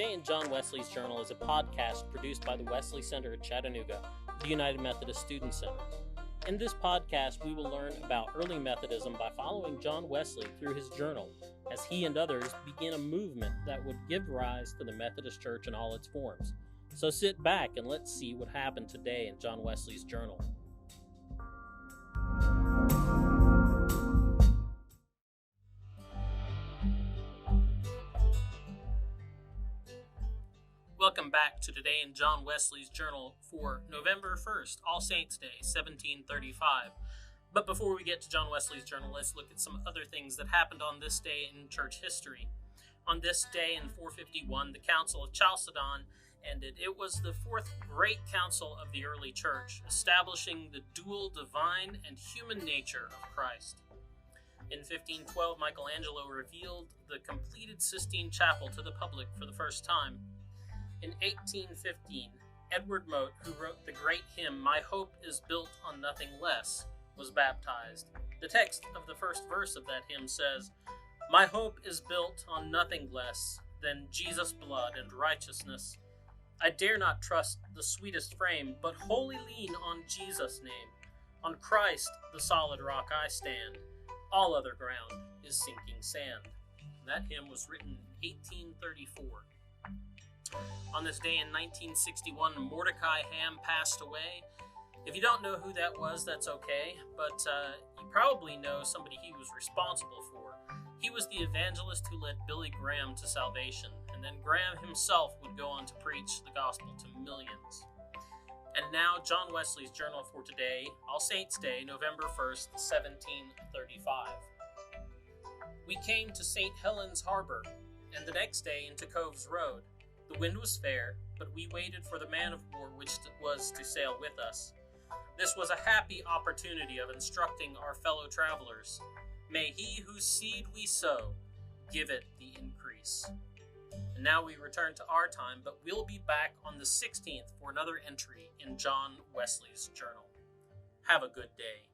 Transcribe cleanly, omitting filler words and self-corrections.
Today in John Wesley's Journal is a podcast produced by the Wesley Center at Chattanooga, the United Methodist Student Center. In this podcast, we will learn about early Methodism by following John Wesley through his journal, as he and others begin a movement that would give rise to the Methodist Church in all its forms. So sit back and let's see what happened today in John Wesley's Journal. Welcome back to Today in John Wesley's Journal for November 1st, All Saints' Day, 1735. But before we get to John Wesley's Journal, let's look at some other things that happened on this day in church history. On this day in 451, the Council of Chalcedon ended. It was the fourth great council of the early church, establishing the dual divine and human nature of Christ. In 1512, Michelangelo revealed the completed Sistine Chapel to the public for the first time. In 1815, Edward Mote, who wrote the great hymn, "My Hope is Built on Nothing Less," was baptized. The text of the first verse of that hymn says, "My hope is built on nothing less than Jesus' blood and righteousness. I dare not trust the sweetest frame, but wholly lean on Jesus' name. On Christ, the solid rock, I stand. All other ground is sinking sand." That hymn was written in 1834. On this day in 1961, Mordecai passed away. If you don't know who that was, that's okay, but you probably know somebody he was responsible for. He was the evangelist who led Billy Graham to salvation, and then Graham himself would go on to preach the gospel to millions. And now, John Wesley's Journal for today, All Saints' Day, November 1st, 1735. We came to St. Helens Harbor, and the next day into Coves Road. The wind was fair, but we waited for the man of war which was to sail with us. This was a happy opportunity of instructing our fellow travelers. May he whose seed we sow give it the increase. And now we return to our time, but we'll be back on the 16th for another entry in John Wesley's Journal. Have a good day.